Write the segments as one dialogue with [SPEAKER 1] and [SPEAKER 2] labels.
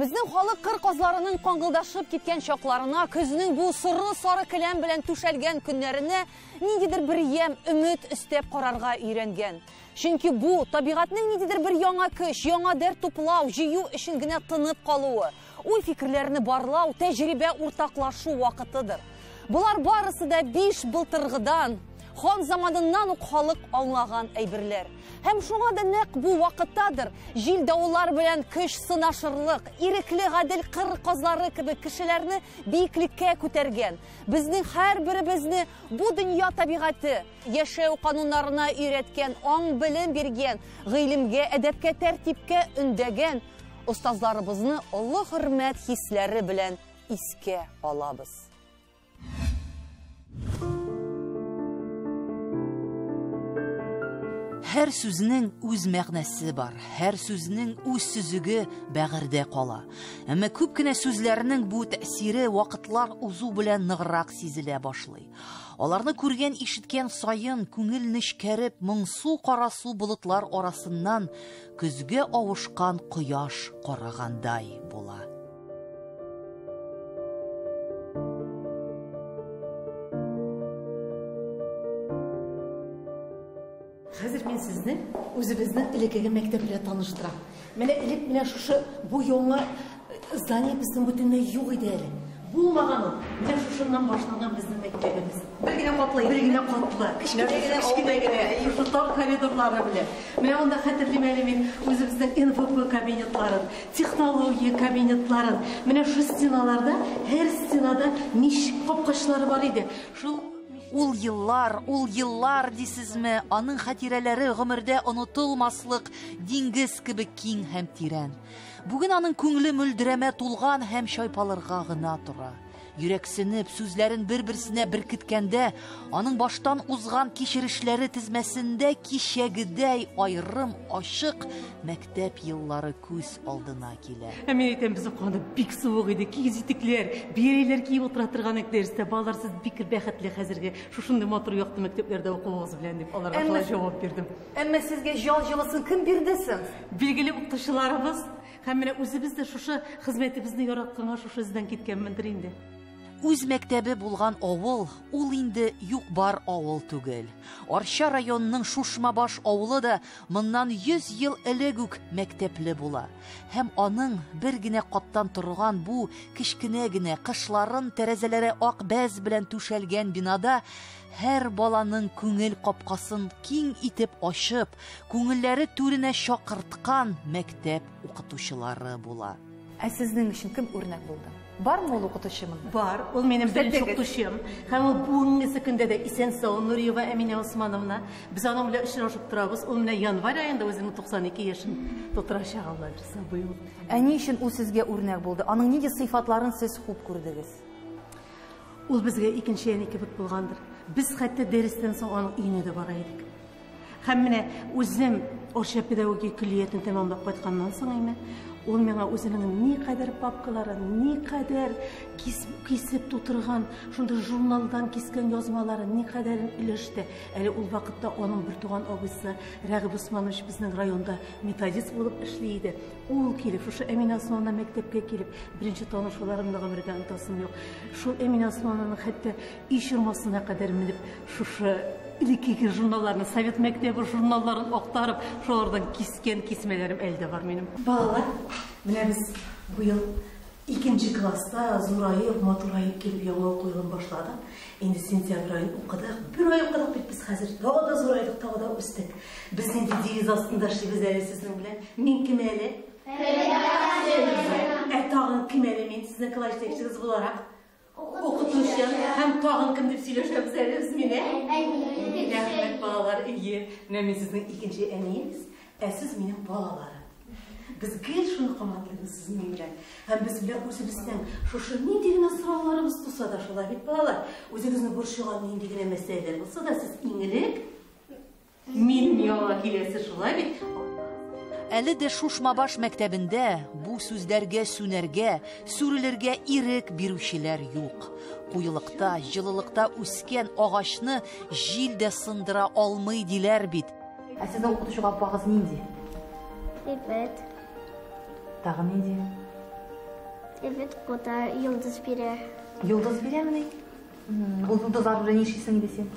[SPEAKER 1] Безнең халык кыр казларының каңгылдашып киткән чакларына, көзнең бу сары келәм белән түшәлгән көннәренә ниндидер бер ям, өмет өстәп карарга өйрәнгән. Чөнки бу табигатьнең ниндидер бер яңа көч, яңа дәрт туплау, җыю өчен генә тынып калуы, уй фикерләрне барлау, тәҗрибә уртаклашу вакытыдыр. Булар барысы да 5 былтыргыдан, хан заманыннан ук халык аңлаган әйберләр. Һәм шуңа да нәкъ бу вакыттадыр җил давыллар белән көч сынашырлык, ирекле гадел кыр казлары кебек кешеләрне биеклеккә күтәргән. Безнең һәрберебезне бу дөнья табигаты, яшәү кануннарына өйрәткән, аң белем биргән, гыйлемгә, әдәпкә, тәртипкә өндәгән остазларыбызны олы хөрмәт хисләре белән искә алабыз.
[SPEAKER 2] Һәр сүзнең үз мәгънәсе бар, һәр сүзнең үз сүзеге бәгырьдә кала. Әмма күп кенә сүзләрнең бу тәэсире вакытлар узу белән ныграк сизелә башлый. Аларны күргән, ишеткән саен күңел нечкәреп, моңсу карасу болытлар арасыннан көзгә авышкан кояш карагандай була.
[SPEAKER 3] Хәзер мен сезне үзебезнең элеккеге мәктәп белән таныштырам. Менә элек менә шушы бу яңа здание безнең бөтенләй юк иде әле. Булмаган ул. Менә шушыннан башланган безнең мәктәбебез. Бер генә катлы. Кичкенә генә тар коридорлары белән. Менә анда хәтерлим әле мин үзебезнең НФП кабинетларын, технология кабинетларын. Менә шу стеналарда, һәр стенада ничек капкачлары бар иде.
[SPEAKER 2] Ул йыллар дисезме, аның хатирәләре гомердә онытылмаслык диңгез кебек киң һәм тирән. Бүген аның күңеле мөлдерәмә тулган һәм чайпалырга гына тора. Йөрәксенеп, сүзләрен бер-берсенә беркеткәндә, аның баштан узган кичерешләре тезмәсендә кичәгедәй айрым, ачык мәктәп йыллары күз алдына килә.
[SPEAKER 3] Мен әйтәм, без укганда бик суык иде, кигез итекләр, бияләйләр киеп утыра торган дәрестә, балалар сез бик бәхетле хәзерге шушындый матур якты мәктәпләрдә укуыгыз белән дип аларга шулай җавап бирдем.
[SPEAKER 1] Әмма сезгә җылысын кем бирде соң?
[SPEAKER 3] Билгеле укытучыларыбыз һәм менә үзебез дә шушы хезмәтебезне яратканга шушы эздән киткәнмендер инде.
[SPEAKER 2] Үз мәктәбе булган авыл, ул инде юк-бар авыл түгел. Арча районының Шушмабаш авылы да моннан 100 ел элек үк мәктәпле була. Һәм аның бер генә каттан торган бу кичкенә генә кышларын тәрәзәләре ак бәз белән түшәлгән бинада һәр баланың күңел капкасын киң итеп ачып, күңелләре түренә чакырткан мәктәп укытучылары була.
[SPEAKER 1] Ә сезнең өчен кем үрнәк булды? Бармы ул укытучымы?
[SPEAKER 3] Бар, ул минем беренче укытучым. Һәм ул бүгенге көндә дә исән-сау Нуриева Әминә Усмановна. Без аның белән очрашып торабыз. Ул менә январь аенда үзенең 92 яшын тутырачак алар быел.
[SPEAKER 1] Ә ни өчен ул сезгә үрнәк булды? Аның нинди сыйфатларын сез күп күрдегез?
[SPEAKER 3] Ул безгә икенче яни кебек булгандыр. Без хәтта дәрестән соң аның өенә дә бара идек. Һәм менә үзем Орча педагогия күллиятен тәмамлап кайтканнан соң әйме, ул миңа үзенең никадәр папкаларын, никадәр кисеп тутырган, шундый журналдан кискән язмаларын никадәрен өлеште. Әле ул вакытта аның бер туган абыйсы Рәгыйб Усманович безнең районда методист булып эшли иде. Ул килеп, шушы Әминә Усмановна мәктәпкә килеп, беренче танышуларымны гомергә онытасым юк. Шул Әминә Усмановнаның хәтта ишурмасына кадәр менеп, шушы илекеге журналларны, Совет мәктәбе журналларын актарып, шулардан кискен кисмәләрем әлдә бар минем. Балалар, менә без быел 2нче класста зурайып, матурайып килеп яңа уку елын башладык. Инде сентябрь аен укыдык. Бер ай укыдык бит без хәзер. Тагы да зурайдык, тагы да үстек. Без инде девиз астында эшлибез әле сезнең белән. Мин кем әле? Тагын кем әле мин сезнең класс җитәкчегез буларак? Укытучы һәм тагын кем дип сөйләшәбез әле без мине? Рәхмәт балалар, ие. Менә мин сезнең икенче әниегез, ә сез минем балаларым. Без гел шуны кыматлыйбыз сезнең белән. Һәм без белән үзебезнең шушы нинди генә сорауларыбыз туса да шулай бит балалар. Үзегезне борчыган нинди генә мәсьәләләр булса да сез иң элек минем янга киләсез шулай бит.
[SPEAKER 2] Әле дә Шушмабаш мәктәбендә бу сүзләргә сүнәргә, сүрелергә ирек бирүчеләр юк. Куелыкта, җылылыкта үскән агачны җил дә сындыра алмый диләр бит.
[SPEAKER 1] Ә сезнең укытучыга апагыз нинди?
[SPEAKER 4] Ребят.
[SPEAKER 1] Тагы нинди?
[SPEAKER 4] Evet, o da yıldız biri.
[SPEAKER 2] Yıldız biri mi? O yıldızlar bile ne işisin desin?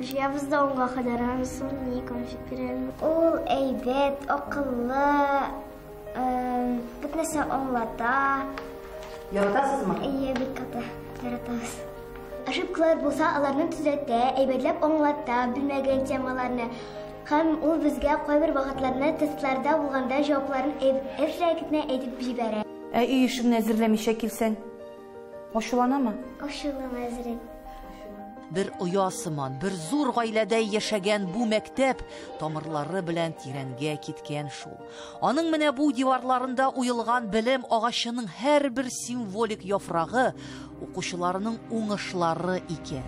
[SPEAKER 4] Jiyavızda onға kadar hamısın, neyi konuşup birelim. O eybet, akıllı, bütnese onlada.
[SPEAKER 2] Yaratasız mı?
[SPEAKER 4] İyi bir katı, yaratağız. Aşıpkılar bulsa alarını tüzette, eybetlep onlada, bilmegen temalarını. Hem o bizge koy bir vakitlerine testlarda bulganda cevapların ev şirketine edip jibere.
[SPEAKER 1] İyi işim nezirlemi şekilsen. Hoşulana mı?
[SPEAKER 4] Hoşulana ezrin.
[SPEAKER 2] Bir uyasıman, bir zor gailede yaşagan bu mektep tamırları bilen tirenge kitken şul. Aның менә bu divarlarında uyulgan bilim ağaçının her bir simvolik yaprağı okuşlarının uңышлары iken.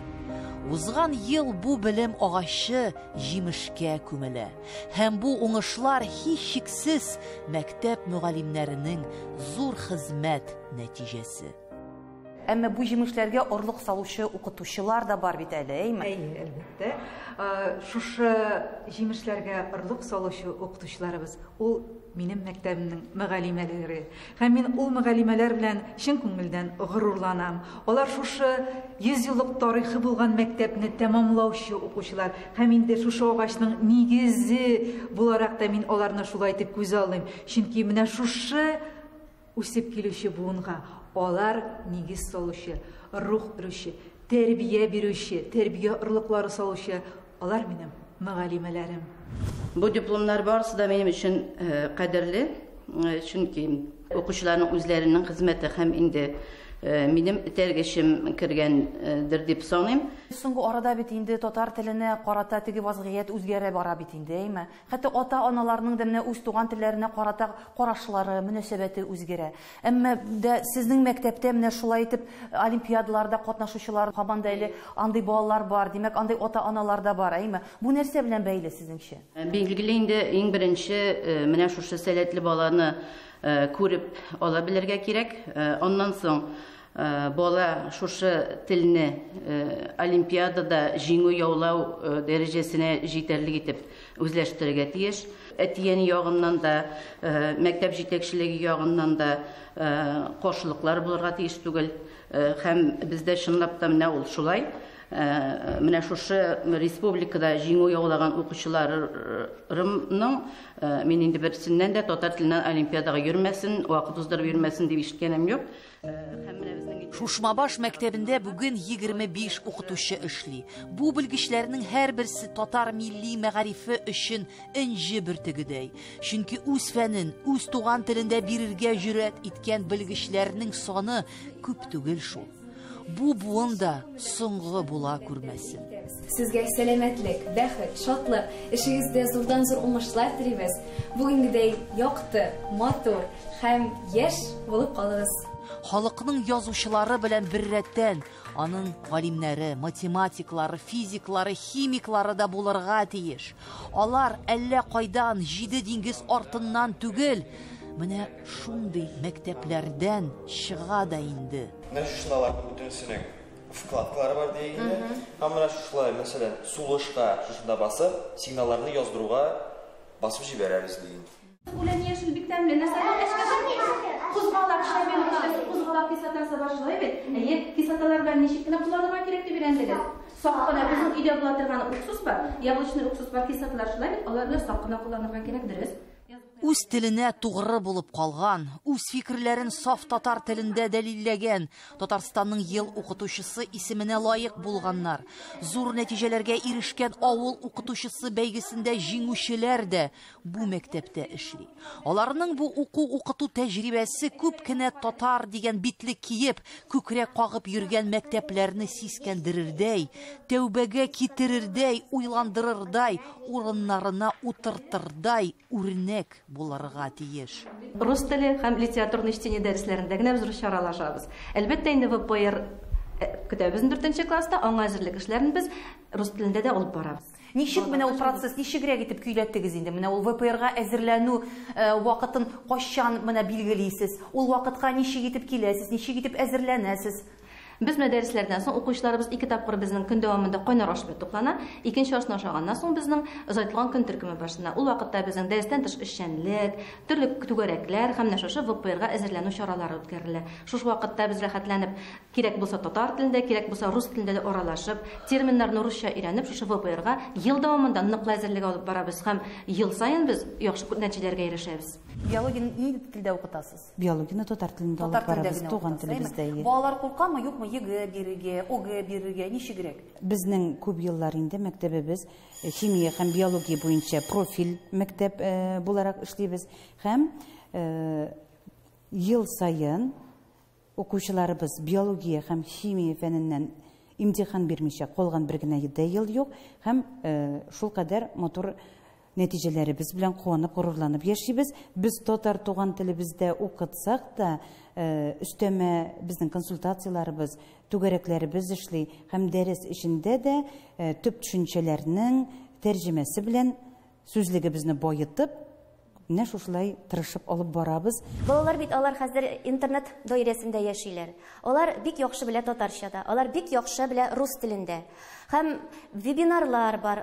[SPEAKER 2] Узган yıl bu bilim ağaçı jimishke күмелә. Hem bu uңышлар һичшиксез mektep müгалlimнәренең zor hizmet neticesi.
[SPEAKER 1] Әмма бу җимешләргә орлык салучы укытучылар да бар бит әле, әйме?
[SPEAKER 5] Әйе, әлбәттә. Шушы җимешләргә орлык салучы укытучыларыбыз ул минем мәктәбемнең мөгаллимәләре. Һәм мин ул мөгаллимәләр белән чын күңелдән горурланам. Алар шушы 100 еллык тарихы булган мәктәпне тәмамлаучы укучылар. Һәм инде шушы агачның нигезе буларак та мин аларны шулай итеп күз алдым. Чөнки менә шушы үсеп килүче буынга Алар нигез салучы, рух бирүче, тәрбия бирүче, тәрбия орлыклары салучы, алар минем мөгаллимәләрем.
[SPEAKER 6] Bu diplomlar barысы da benim için kaderli. Çünkü okuşların üzerinin hizmeti hem indi benim tergeşim kirgendir dip sanayım.
[SPEAKER 1] Соңгы арада бит инде татар теленә карата теге вазгыять үзгәрә бара бит инде, әйме? Хәтта ата-аналарның да менә үз туган телләренә карата карашлары, мөнәсәбәте үзгәрә. Әмма дә сезнең мәктәптә менә шулай итеп олимпиадаларда катнашучылар һаман да әле андый балалар бар, димәк андый ата-аналар да бар, әйме? Бу нәрсә белән бәйле сезнеңчә?
[SPEAKER 6] Билгеле инде иң беренче менә шушы сәләтле баланы күреп ала белергә кирәк. Ondan соң Bola şuşu tilini olimpiyadada jiңу yaulау derecesine yeterli gitip özleştirge tiyiş. Etiyeni yağından da, mektep jitekçiligi yağından da koşuluklar bulurga tiyiş tugul. Hem bizde şınlap da ne ol şulay. Менә шушы республикада җиңү яулаган укучыларымның мен инде берсеннән дә татар теленнән олимпиадага йөрмәсен, вакыт уздырып йөрмәсен дип ишеткәнем юк.
[SPEAKER 2] Шушмабаш мәктәбендә бүген 25 укытучы эшли. Бу белгечләрнең һәрберсе татар милли мәгарифе өчен инҗе бөртегедәй. Чөнки үз фәнен, үз туган телендә бирергә җөрәт иткән белгечләрнең саны күп түгел шул. Bu buunda соңгы була күрмәсен.
[SPEAKER 7] Сезгә сәламәтлек, бәхет, шатлык, эшегездә зурдан зур уңышлар телибез. Бүгенгедәй якты, матур һәм яшь булып калыгыз.
[SPEAKER 2] Халыкның язучылары белән бер рәттән аның галимнәре, математиклары, физиклары, химиклары да булырга тиеш. Алар әллә кайдан 7 диңгез артыннан түгел, менә шундый мәктәпләрдән чыга да инде.
[SPEAKER 8] Менә шушыларның бүтәнсенең вкладкалары бар дигәндә, һәм менә шулай, мәсәлән, сулышка шушында басып, сигналларны яздыруга басып җибәрәбез диген.
[SPEAKER 9] Ulan yeşil bikten bile mesela kuzgalak şerbeti kuzgalak kisatası başlıyor evet. Kisatalar ben neşikine kullanmak gerekli bir endiriz. Sakına bizim ide bulatırgan uksus var. Yablışlı uksus var kisatalar şulay evet. Onlarla sakına kullanmak gerekdiriz.
[SPEAKER 2] Үз теленә тугры булып калган, үз фикерләрен саф татар телендә дәлилләгән Татарстанның ел укытучысы исеменә лаек булганнар. Зур нәтиҗәләргә ирешкән авыл укытучысы бәйгесендә җиңүчеләр дә бу мәктәптә эшли. Аларның бу укыту тәҗрибәсе күп кенә татар дигән битлек киеп, күкрәк кагып йөргән мәктәпләрне сискәндерердәй, тәүбәгә китерердәй, уйландырырдай, урыннарына утыртырдай үрнәк буларга тиеш.
[SPEAKER 10] Рус теле һәм литературный чтение дәресләрендә генә без русча аралашабыз. Әлбәттә инде ВПР көтәбезне 4нче класста аңа әзерлек эшләрен без рус телендә дә алып барабыз.
[SPEAKER 1] Ничек менә ул процесс ничегрәк итеп көйләттегез инде? Менә ул ВПРга әзерләнү вакытын кайчан менә билгелисез? Ул вакытка ничек итеп киләсез? Ничек итеп әзерләнәсез?
[SPEAKER 10] Biz менә дәресләрдән соң укучыларыбыз 2 тапкыр безнең көн дәвамында кайнар аш белән туплана. Икенче ашны ашаганнан соң безнең озайтылган көн төркеме башына. Ул вакытта безнең дәрестән тыш эшчәнлек, төрле түгәрәкләр һәм шушы ВПРга әзерләнү чаралары үткәрелә. Шушы вакытта без рәхәтләнеп, кирәк булса татар телендә, кирәк булса рус телендә дә аралашып, терминнарны русча өйрәнеп, шушы ВПРга ел дәвамында ныклы әзерлек алып барабыз һәм ел сайын без яхшы нәтиҗәләргә ирешәбез.
[SPEAKER 2] Биологияны ни телдә укытасыз?
[SPEAKER 3] Биологияны татар телендә алып барабыз, туган телебездә.
[SPEAKER 2] Балалар куркамы, юкмы ЕГЭ бирергә, ОГЭ бирергә, ничегрәк?
[SPEAKER 3] Безнең күп еллар инде мәктәбебез химия һәм биология буенча профиль мәктәп буларак эшлибез һәм ел сайын укучыларыбыз биология һәм химия фәненнән имтихан бирмичә калган бер генә ел юк һәм шул кадәр мотор нәтиҗәләребез белән куанып, горурланып яшибез. Без татар туган телебездә укытсак та, өстәмә безнең консультацияларыбыз, түгәрәкләребез эшли һәм дәрес эчендә дә төп төшенчәләрнең тәрҗемәсе белән сүзлегебезне байытып, менә шушылай тырышып алып барабыз.
[SPEAKER 11] Балалар бит алар хәзер интернет даирәсендә яшиләр. Алар бик яхшы белә татарчада, алар бик яхшы белә рус телендә. Һәм вебинарлар бар,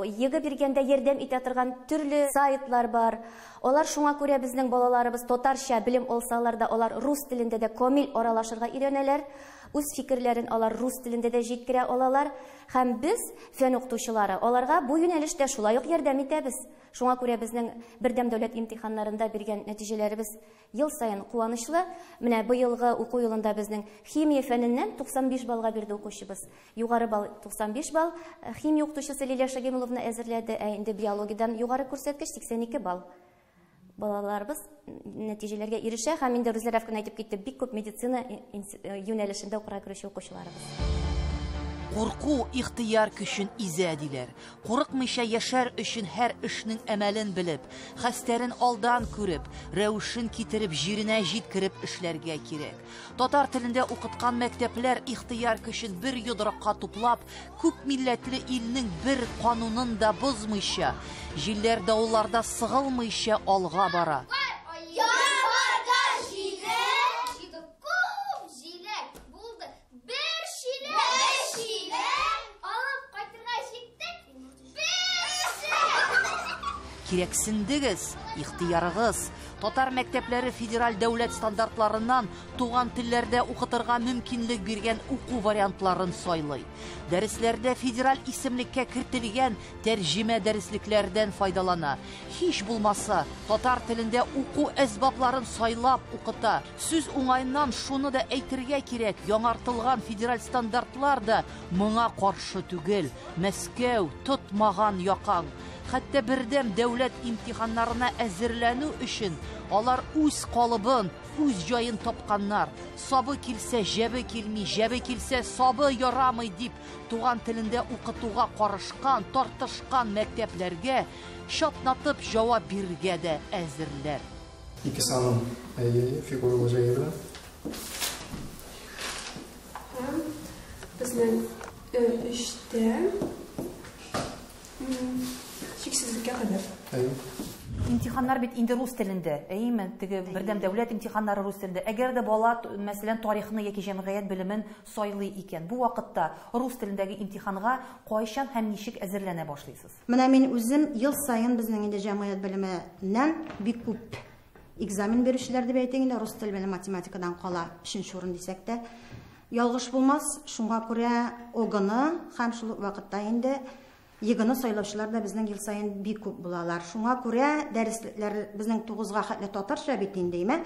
[SPEAKER 11] ЕГЭ биргәндә ярдәм итә торган төрле сайтлар бар. Алар шуңа күрә безнең балаларыбыз татарча белем алсалар да, алар рус телендә дә камил аралашырга өйрәнәләр. Үз фикерләрен алар рус телендә дә җиткерә алалар. Һәм без, фән укытучылары, аларга бу юнәлештә шулай ук ярдәм итәбез. Шуңа күрә безнең бердәм дәүләт имтиханнарында биргән нәтиҗәләребез ел сайын куанычлы. Менә быелгы уку елында безнең химия фәненнән 95 балга бирде укучыбыз. Югары бал 95 бал. Химия укытучысы Лилия Шагимуловна әзерләде, инде биологиядән югары күрсәткеч 82 бал. Балаларыбыз нәтиҗәләргә ирешә һәм инде Рүзләрәфкә әйтеп китте, бик күп медицина юнәлешендә укырга керүче укучыларыбыз.
[SPEAKER 2] Курку ихтияр көчен изә диләр. Курыкмыйча яшәр өчен һәр эшнең әмәлен белеп, хәстәрен алдан күреп, рәвешен китереп, җиренә җиткереп эшләргә кирәк. Татар телендә укыткан мәктәпләр ихтияр көчен бер йодрыкка туплап, күп милләтле илнең бер канунын да бозмыйча, җилләр давылларда сыгылмыйча алга бара. Кирәксендегез, ихтиярыгыз. Татар мәктәпләре федераль дәүләт стандартларыннан туган телләрдә укытырга мөмкинлек биргән уку вариантларын сайлый. Дәресләрдә федераль исемлеккә кертелгән тәрҗемә дәреслекләрдән файдалана. Һич булмаса, татар телендә уку әсбапларын сайлап укыта. Сүз уңайыннан шуны да әйтергә кирәк, яңартылган федераль стандартлар да моңа каршы түгел. Мәскәү тотмаган якаң. Хәтта бердәм дәүләт имтиханнарына әзерләнү өчен алар үз калыбын, үз җаен тапканнар. Сабы килсә, җәбе килми, җәбе килсә, сабы ярамый дип, туган телендә укытуга карышкан, тартышкан мәктәпләргә шатнатып җавап бирергә дә әзерләр.
[SPEAKER 12] Ике саным фигуралы җаелы.
[SPEAKER 13] Безнең эштә чиксезлеккә кадәр.
[SPEAKER 2] Имтиханнар бит инде рус телендә, әйеме? Теге бердәм дәүләт имтиханнары рус телендә. Әгәр дә бала, мәсәлән, тарихны яки җәмгыять белемен сайлый икән, бу вакытта рус телендәге имтиханга кайчан һәм ничек әзерләнә башлыйсыз?
[SPEAKER 14] Менә мин үзем ел сайын безнең инде җәмгыять белеменнән бик күп экзамен бирүчеләр дип әйтәм, инде рус теле белән математикадан кала 3нче урын дисәк тә, ялгыш булмас. Шуңа күрә ОГны һәм шул вакытта инде ЕГЭны сайлаучылар да безнең ел сайын бик күп булалар. Шуңа күрә дәресләр безнең 9га хәтле татарча бит инде,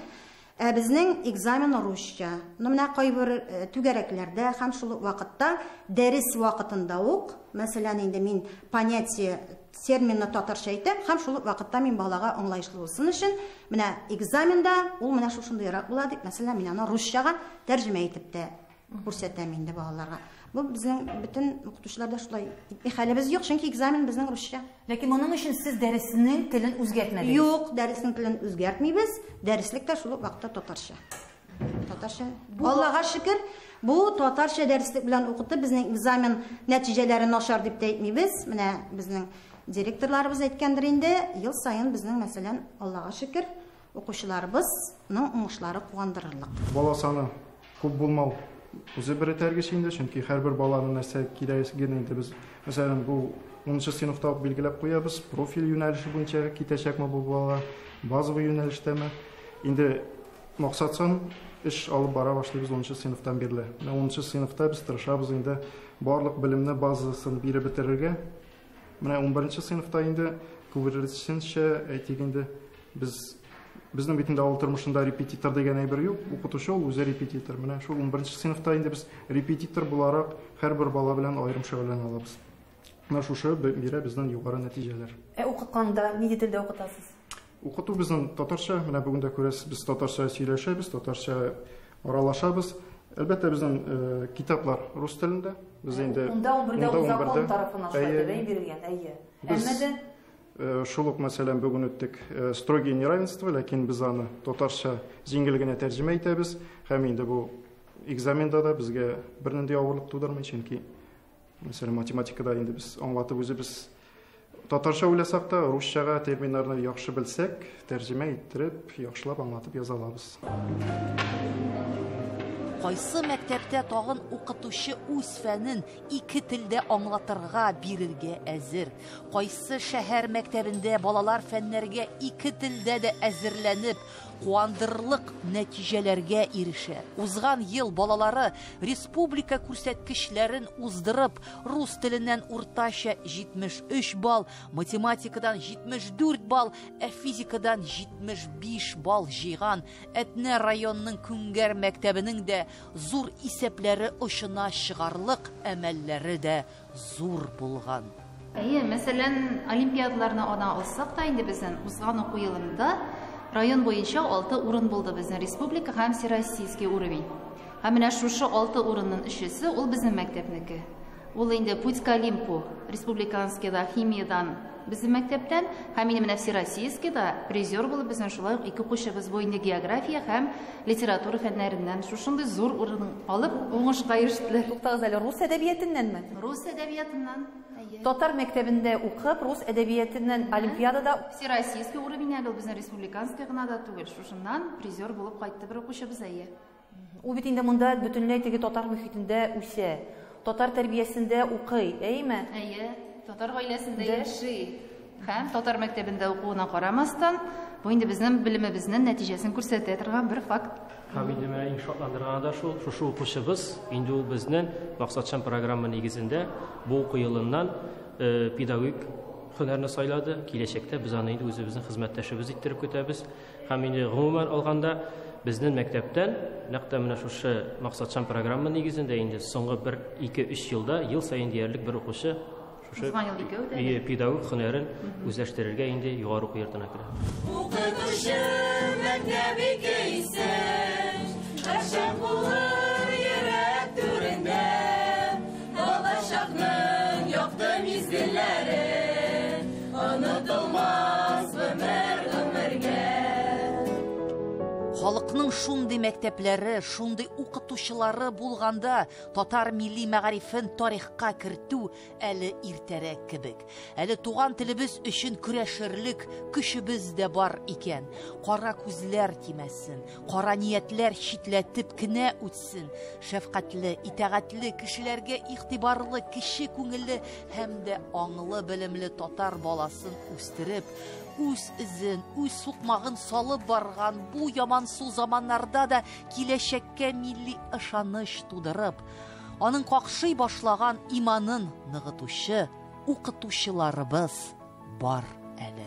[SPEAKER 14] безнең экзамен русча. Менә кайбер түгәрәкләрдә һәм шул вакытта дәрес вакытында ук, мәсәлән, инде мин понятие терминны татарча әйтәм, һәм шул вакытта мин балага аңлаешлы булсын өчен, менә экзаменда ул менә шушындыйрак була дип, мәсәлән, мин аны русчага тәрҗемә итеп тә күрсәтәм инде балаларга. Бу безнең бөтен укытучыларда шулай хәлебез юк, чөнки экзамен безнең русча.
[SPEAKER 2] Ләкин моның өчен сез дәреснең телен үзгәртмәдегез.
[SPEAKER 14] Юк, дәреснең телен үзгәртмибез. Дәреслек тә шул вакытта татарча. Татарча. Аллага шөкер, бу татарча дәреслек белән укытып безнең экзамен нәтиҗәләре начар дип тә әйтмибез. Менә безнең директорларыбыз әйткәндер инде, ел сайын безнең мәсәлән, Аллага шөкер, укучыларыбызның уңышлары куандырырлык.
[SPEAKER 12] Бала саны күп булмау үзе бер этәргеч инде, чөнки һәрбер баланың нәрсә кирәген инде без, мәсәлән, бу 10-нчы сыйныфта ук билгеләп куябыз, профиль юнәлеше буенча китәчәкме бу бала, базовый юнәлештәме. Инде максатсан эш алып бара башлыйбыз 10-нчы сыйныфтан бирле. 10-нчы сыйныфта без тырышабыз инде барлык белемне базасын биреп бетерергә. Менә 11-нчы сыйныфта инде күрсәтүченчә әйтик инде безнең битендә авыл тормышында репетитор дигән әйбер юк, укытучы ул үзе репетитор. Менә шул 11-нчы сыйныфта инде без репетитор буларак һәрбер бала белән аерым шөгыльләнә алабыз. Менә шушы бирә безнең югары нәтиҗәләр.
[SPEAKER 1] Укытканда нинди телдә укытасыз?
[SPEAKER 12] Укыту безнең татарча, менә бүген дә күрәсез, без татарча сөйләшәбез, татарча аралашабыз. Әлбәттә безнең китаплар рус телендә. Без инде
[SPEAKER 1] 11-дә закон тарафыннан шулай бирелгән, әйе. Әмма
[SPEAKER 12] шул ук мәсәлән бүген үттек строгие неравенства, ләкин без аны татарча җиңел генә тәрҗемә итәбез. Һәм инде бу экзамендә дә безгә бернинди авырлык тудырмый, чөнки мәсәлән математикада инде без аңлатып үзебез татарча уйласак та, русчага терминнарны яхшы белсәк, тәрҗемә иттереп, яхшылап аңлатып яза алабыз.
[SPEAKER 2] Кайсы мәктәптә тагын укытучы үз фәнен ике телдә аңлатырга бирергә әзер. Кайсы шәһәр мәктәбендә балалар фәннәргә ике телдә дә әзерләнеп, куандырлык нәтиҗәләргә ирешә. Узган ел балалары республика күрсәткечләрен уздырып, рус теленнән уртача 73 балл, математикадан 74 балл, физикадан 75 балл җыйган. Әтнә районның Күңгәр мәктәбенең дә зур исәпләре ошына чыгарлык, әмәлләре дә зур булган.
[SPEAKER 7] Әйе, мәсәлән, олимпиадаларны ана алсак та инде безнең узган уку елында район буенча 6 урын булды безнең республика һәм всероссийский уровень. Һәм менә шушы 6 урынның 3-се ул безнең мәктәпнеке. Ул инде путь к Олимпу, республиканскийда химиядан безнең мәктәптән, һәм инде менә всероссийскийда призер булып безнең шулай ук 2 кушыбыз бу инде география һәм литература фәннәреннән шушындый зур урын алып уңышка ирештеләр.
[SPEAKER 1] Туктагыз әле, рус әдәбиятыннанмы?
[SPEAKER 7] Рус әдәбиятыннан.
[SPEAKER 1] Татар мәктәбендә укып, рус әдәбиятыннан олимпиадада
[SPEAKER 7] всероссийский уровень был безнең республиканский гына да түгел. Шушыннан призер булып кайтты бер укучыбыз әйе.
[SPEAKER 1] Ул бит инде монда бөтенләй теге татар мөхитендә үсә. Татар тәрбиясендә укый, әйме?
[SPEAKER 7] Әйе, татар гаиләсендә яши. Һәм татар мәктәбендә укуына карамастан, бу инде безнең белемебезнең нәтиҗәсен күрсәтә торган бер факт.
[SPEAKER 15] Һәм инде менә иң шатландырганы да шушы укучыбыз инде ул безнең максатчан программа нигезендә бу уку елыннан педагогик һөнәрне сайлады. Киләчәктә без аны инде үзебезнең хезмәттәшебез иттереп көтәбез. Һәм инде гомумән алганда безнең мәктәптән нәкъ менә шушы максатчан программа нигезендә инде соңгы 1-2-3 елда ел саен диярлек бер укучы шушы педагог һөнәрен үзләштерергә инде югары уку йортына керә. Укытучы мәктәбе кейсен, һәрчак булыр йөрәк түрендә, балачакның якты мизгелләре, онытылмас гомергә.
[SPEAKER 2] Халыкның шундый мәктәпләре, шундый укытучылары булганда, татар милли мәгарифен тарихка кертү әле иртәрәк кебек. Әле туган телебез өчен көрәшерлек көчебез дә бар икән. Кара күзләр тимәсен, кара ниятләр читләтеп кенә үтсен. Шәфкатьле, итәгатьле кешеләргә игътибарлы, кеше күңелле һәм дә аңлы белемле татар баласын үстереп, үз изен, үз сукмагын салып барган бу ямансу заманнарда да киләчәккә милли ышаныч тудырып, аның какшый башлаган иманын ныгытучы укытучыларыбыз бар әле.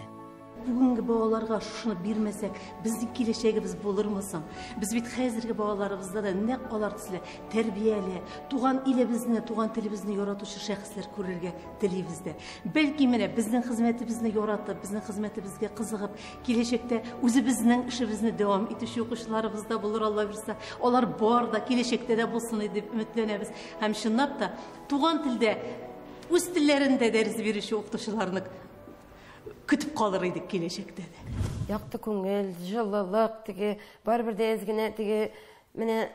[SPEAKER 3] Бүгенге балаларга шуны бирмәсәк, безнең киләчәгебез булырмы соң? Без бит хәзерге балаларыбызда да нәкъ алар төсле тәрбияле, туган илебезне, туган телебезне яратучы шәхесләр күрергә телибез дә. Бәлки менә безнең хезмәтебезне яратып, безнең хезмәтебезгә кызыгып, киләчәктә үзебезнең эшебезне дәвам итүче укучыларыбыз да булыр, Алла бирсә. Алар бар да киләчәктә дә булсын дип өметләнәбез. Һәм чынлап та туган телдә, үз телләрендә дәрес бирүче укытучыларны көтүп калыр идек киләчәктә дә.
[SPEAKER 16] Якты күңел, җылылык, теге барбер дә әзгенә теге менә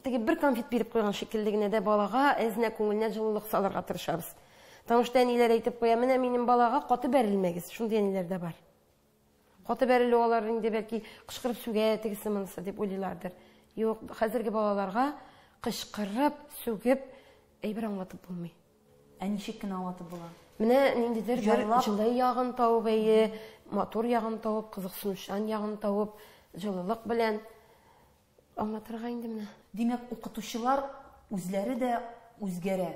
[SPEAKER 16] теге бер конфет биреп куйган шикелле генә дә балага әзенә күңеленә җылылык салырга тырышабыз. Потому что әниләр әйтеп куя, менә минем балага каты бәрелмәгез. Шундый әниләр дә бар. Каты бәрелү алар инде бәлки кычкырып сүгә тегесе монысы дип уйлыйлардыр. Юк, хәзерге балаларга кычкырып, сүгеп, әйбер аңлатып булмый.
[SPEAKER 1] Ничек кенә аңлатып була?
[SPEAKER 16] Менә ниндидер җылы ягын табып, мотор ягын табып, кызыксынучан ягын табып, җылылык белән аңлатырга инде менә.
[SPEAKER 1] Димәк, укытучылар үзләре дә үзгәрә.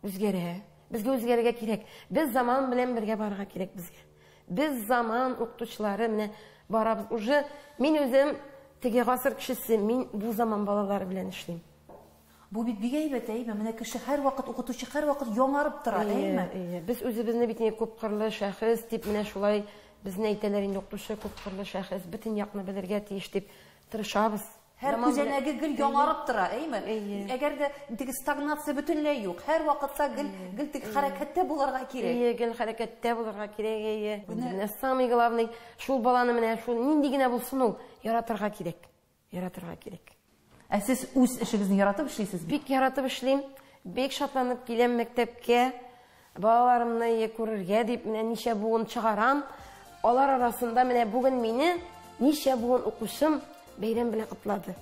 [SPEAKER 16] Үзгәрә. Безгә үзгәрергә кирәк. Без заман белән бергә барырга кирәк безгә. Без заман укытучылары менә барабыз. Уже мин үзем теге гасыр кешесе, мин бу заман балалары белән эшлим.
[SPEAKER 1] Бу бит бик әйбәт, менә кеше һәр вакыт укытучы һәр вакыт яңарып тора, әйме?
[SPEAKER 16] Без үзебезне бит не күп кырлы шәхес дип менә шулай безне әйтәләр инде, укытучы күп кырлы шәхес, бөтен якны белергә тиеш дип тырышабыз.
[SPEAKER 1] Һәр күзәнәге гел яңарып тора, әйме? Әгәр дә теге стагнация бөтенләй юк, һәр вакытта гел тик хәрәкәттә булырга кирәк.
[SPEAKER 16] Гел хәрәкәттә булырга кирәк. Менә самый главный шул баланы менә шул нинди генә булсын ул яратырга кирәк. Яратырга кирәк.
[SPEAKER 1] Ә сез үз эшегезне яратып эшлисез?
[SPEAKER 16] Бик яратып эшлим. Бик шатланып киләм мәктәпкә. Балаларымны күрергә дип менә ничә буын чыгарам. Алар арасында менә бүген мине ничә буын укучым бәйрәм белән котлады.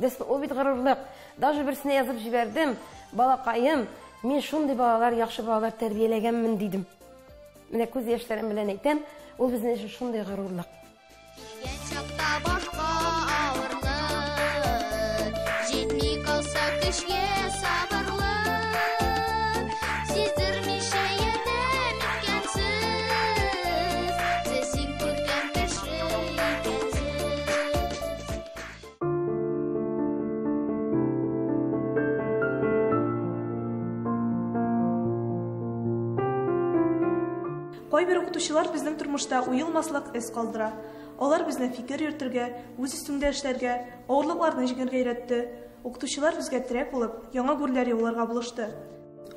[SPEAKER 16] Дәсне ул бит горурлык. Даже берсенә язып җибәрдем. Балакаем, мин шундый балалар, яхшы балалар тәрбияләгәнмен дидем. Менә күз яшьләрем белән әйтәм, ул безнең өчен шундый горурлык.
[SPEAKER 13] Кайбер укытучылар безнең тормышта уелмаслык эз калдыра. Алар безне фикер йөртергә, үз өстендә эшләргә, авырлыкларны җиңәргә өйрәтте. Укытучылар безгә терәк булып, яңа гүрләр юлларга булышты.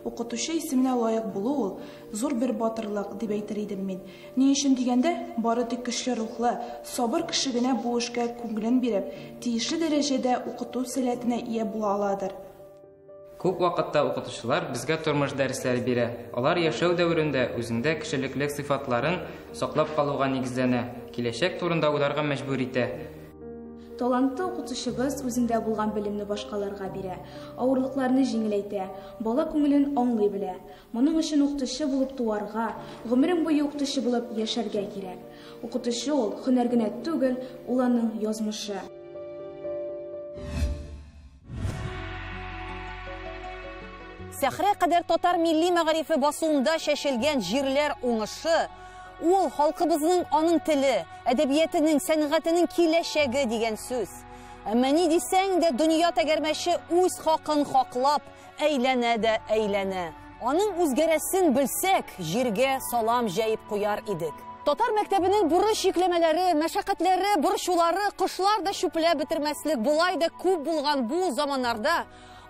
[SPEAKER 13] Укытучы исеменә лаек булу ул зур бер батырлык дип әйтер идем мин. Ни өчен дигәндә, бары тик көчле рухлы, сабыр кеше генә бу эшкә күңелен биреп, тиешле дәрәҗәдә укыту сәләтенә ия була аладыр.
[SPEAKER 17] Күп вакытта укытучылар безгә тормыш дәресләре бирә. Алар яшәү дәверендә үзендә кешелеклек сыйфатларын саклап калуга нигезләнә, киләчәк турында уйларга мәҗбүр итә.
[SPEAKER 18] Талантлы укытучыбыз үзендә булган белемне башкаларга бирә, авырлыкларны җиңеләйтә, бала күңелен аңлый белә. Моның өчен укытучы булып туарга, гомерен буе укытучы булып яшәргә кирәк. Укытучы ул һөнәр генә түгел, ул аның язмышы.
[SPEAKER 1] Сәхрә кадәр татар милли мәгарифе басуында шәшелгән җирләр уңышы, ул халкыбызның аның теле, әдәбиятының, сәнгатының киләчәге дигән сүз. Әмма ни дисәң дә дөнья тәгәрмәче үз хакын хаклап әйләнә дә әйләнә. Аның үзгәрәсен белсәк, җиргә салам җәеп куяр идек. Татар мәктәбенең бурыч йөкләмәләре, мәшәкатьләре, борчулары, кышлар да чүпләп бетермәслек булай да күп булган бу заманнарда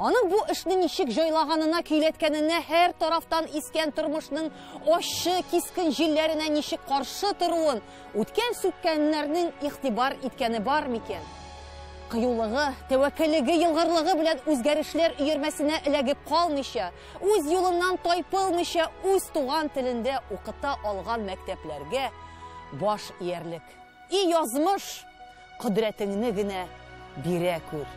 [SPEAKER 1] аның бу эшне ничек җайлаганына, көйләткәненә, һәр тарафтан искән тормышның ачы, кискен җилләренә ничек каршы торуын үткән-сүккәннәрнең игътибар иткәне бар микән? Кыюлыгы, тәвәккәллеге, елгырлыгы белән үзгәрешләр өермәсенә эләгеп калмыйча, үз юлыннан тайпылмыйча, үз туган телендә укыта алган мәктәпләргә баш иярлек. И язмыш, кодрәтеңне генә бирә күр.